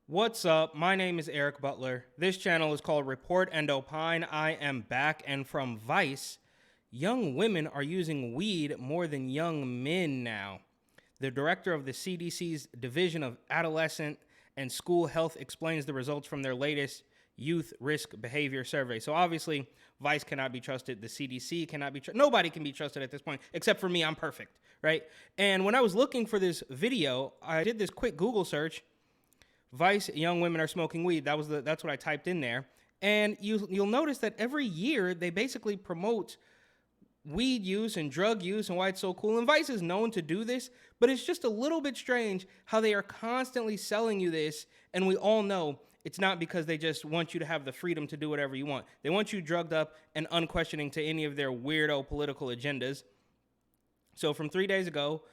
What's up? My name is Eric Butler. This channel is called Report and Opine. I am back, and from Vice, young women are using weed more than young men now. The director of the CDC's Division of Adolescent and School Health explains the results from their latest youth risk behavior survey. So obviously, Vice cannot be trusted. The CDC cannot be trusted. Nobody can be trusted at this point, except for me. I'm perfect, right? And when I was looking for this video, I did this quick Google search. Vice, young women are smoking weed. That's what I typed in there. And you'll notice that every year they basically promote weed use and drug use and why it's so cool. And Vice is known to do this, but it's just a little bit strange how they are constantly selling you this. And we all know it's not because they just want you to have the freedom to do whatever you want. They want you drugged up and unquestioning to any of their weirdo political agendas. So from 3 days ago,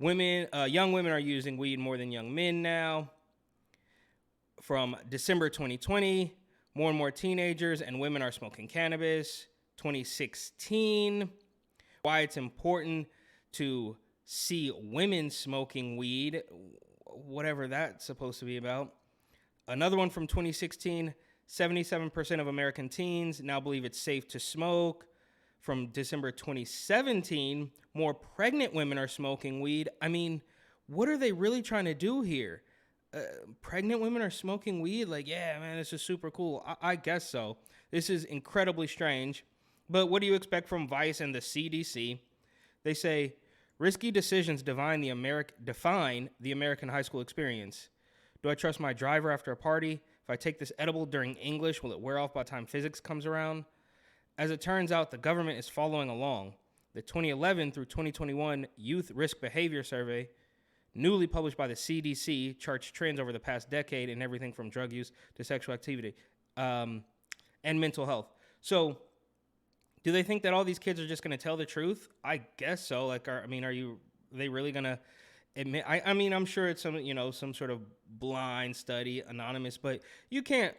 young women are using weed more than young men now. From December 2020, more and more teenagers and women are smoking cannabis. 2016, why it's important to see women smoking weed, whatever that's supposed to be about. Another one from 2016, 77% of American teens now believe it's safe to smoke. From December 2017, more pregnant women are smoking weed. I mean, what are they really trying to do here? Pregnant women are smoking weed? Like, yeah, man, this is super cool. I guess so. This is incredibly strange. But what do you expect from Vice and the CDC? They say, risky decisions define the American high school experience. Do I trust my driver after a party? If I take this edible during English, will it wear off by the time physics comes around? As it turns out, the government is following along. The 2011 through 2021 Youth Risk Behavior Survey, newly published by the CDC, charts trends over the past decade in everything from drug use to sexual activity and mental health. So do they think that all these kids are just going to tell the truth? I guess so. Like, are they really going to admit? I'm sure it's some sort of blind study, anonymous, but you can't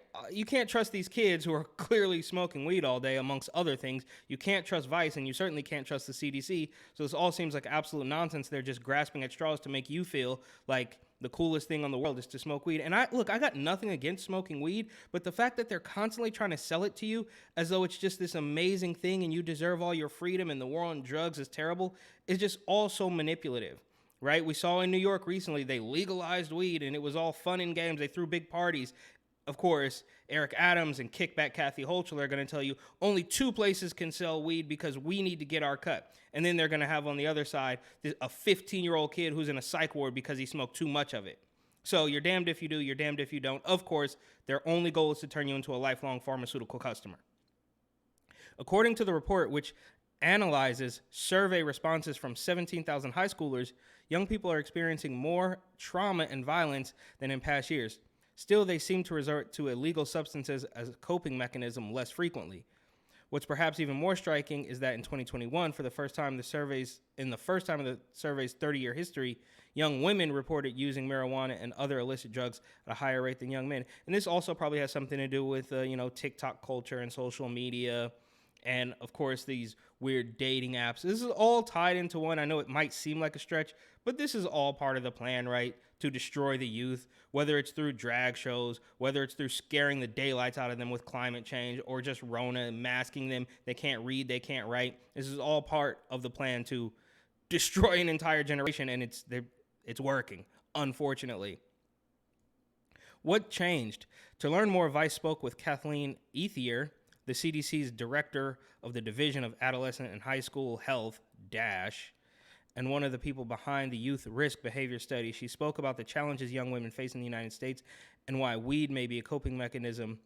trust these kids who are clearly smoking weed all day, amongst other things. You can't trust Vice, and you certainly can't trust the CDC. So this all seems like absolute nonsense. They're just grasping at straws to make you feel like the coolest thing on the world is to smoke weed. And I got nothing against smoking weed, but the fact that they're constantly trying to sell it to you as though it's just this amazing thing and you deserve all your freedom and the war on drugs is terrible is just all so manipulative, right? We saw in New York recently, they legalized weed and it was all fun and games. They threw big parties. Of course, Eric Adams and Kickback Kathy Hochul are going to tell you only 2 places can sell weed because we need to get our cut. And then they're going to have on the other side a 15-year-old kid who's in a psych ward because he smoked too much of it. So you're damned if you do, you're damned if you don't. Of course, their only goal is to turn you into a lifelong pharmaceutical customer. According to the report, which analyzes survey responses from 17,000 high schoolers, young people are experiencing more trauma and violence than in past years. Still, they seem to resort to illegal substances as a coping mechanism less frequently. What's perhaps even more striking is that in 2021, for the first time of the survey's 30-year history, young women reported using marijuana and other illicit drugs at a higher rate than young men. And this also probably has something to do with TikTok culture and social media, and of course these weird dating apps. This is all tied into one. I know it might seem like a stretch, but this is all part of the plan, right? To destroy the youth, whether it's through drag shows, whether it's through scaring the daylights out of them with climate change, or just Rona, masking them. They can't read, they can't write. This is all part of the plan to destroy an entire generation, and it's working, unfortunately. What changed? To learn more, Vice spoke with Kathleen Ethier, the CDC's director of the Division of Adolescent and High School Health, and one of the people behind the Youth Risk Behavior Study. She spoke about the challenges young women face in the United States and why weed may be a coping mechanism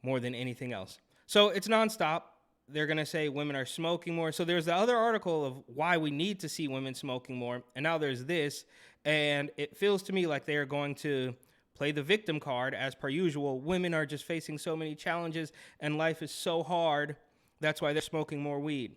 more than anything else. So it's nonstop. They're going to say women are smoking more. So there's the other article of why we need to see women smoking more. And now there's this. And it feels to me like they are going to play the victim card as per usual. Women are just facing so many challenges and life is so hard. That's why they're smoking more weed.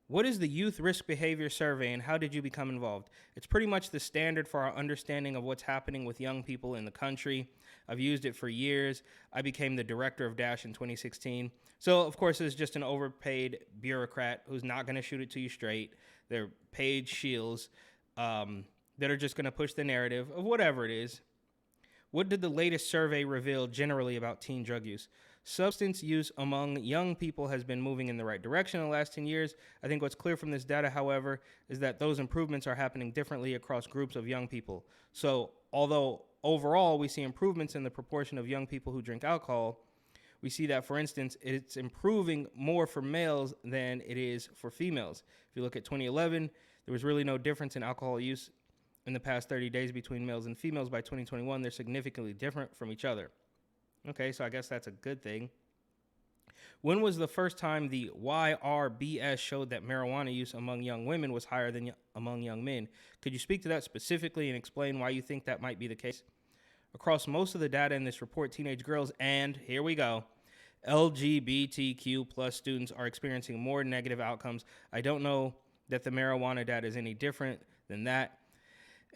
What is the Youth Risk Behavior Survey and how did you become involved? It's pretty much the standard for our understanding of what's happening with young people in the country. I've used it for years. I became the director of Dash in 2016. So, of course, it's just an overpaid bureaucrat who's not going to shoot it to you straight. They're paid shills that are just going to push the narrative of whatever it is. What did the latest survey reveal generally about teen drug use? Substance use among young people has been moving in the right direction in the last 10 years. I think what's clear from this data, however, is that those improvements are happening differently across groups of young people. So, although overall we see improvements in the proportion of young people who drink alcohol, we see that, for instance, it's improving more for males than it is for females. If you look at 2011, there was really no difference in alcohol use in the past 30 days between males and females. By 2021, they're significantly different from each other. Okay, so I guess that's a good thing. When was the first time the YRBS showed that marijuana use among young women was higher than among young men? Could you speak to that specifically and explain why you think that might be the case? Across most of the data in this report, teenage girls and, here we go, LGBTQ plus students are experiencing more negative outcomes. I don't know that the marijuana data is any different than that.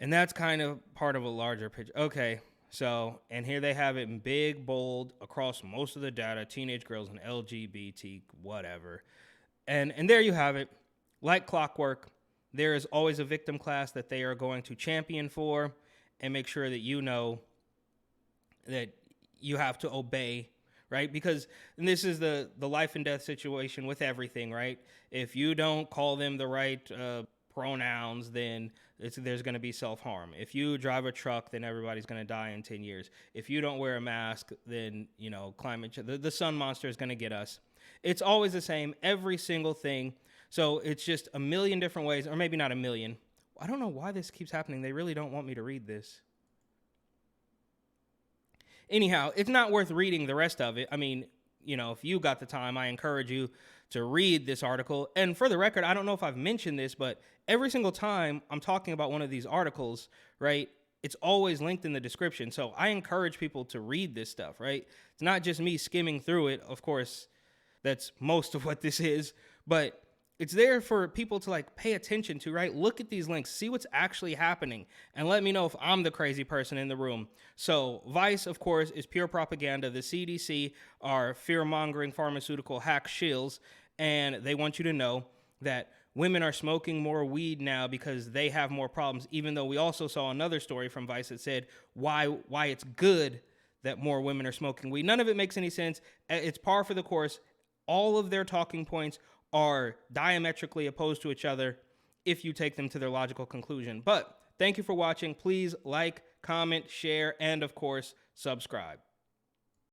And that's kind of part of a larger picture. Okay, so, and here they have it in big, bold, across most of the data, teenage girls and LGBT, whatever. And there you have it. Like clockwork, there is always a victim class that they are going to champion for and make sure that you know that you have to obey, right? Because and this is the life and death situation with everything, right? If you don't call them the right pronouns, then there's going to be self-harm. If you drive a truck, then everybody's going to die in 10 years. If you don't wear a mask, then, you know, climate change, the sun monster is going to get us. It's always the same, every single thing. So it's just a million different ways, or maybe not a million. I don't know why this keeps happening. They really don't want me to read this. Anyhow, it's not worth reading the rest of it. I mean, you know, if you got the time, I encourage you to read this article. And for the record, I don't know if I've mentioned this, but every single time I'm talking about one of these articles, right, it's always linked in the description. So I encourage people to read this stuff, right? It's not just me skimming through it. Of course, that's most of what this is, but it's there for people to like pay attention to, right? Look at these links, see what's actually happening, and let me know if I'm the crazy person in the room. So Vice, of course, is pure propaganda. The CDC are fear-mongering pharmaceutical hack shills, and they want you to know that women are smoking more weed now because they have more problems, even though we also saw another story from Vice that said why it's good that more women are smoking weed. None of it makes any sense. It's par for the course. All of their talking points are diametrically opposed to each other if you take them to their logical conclusion. But thank you for watching. Please like, comment, share, and of course, subscribe.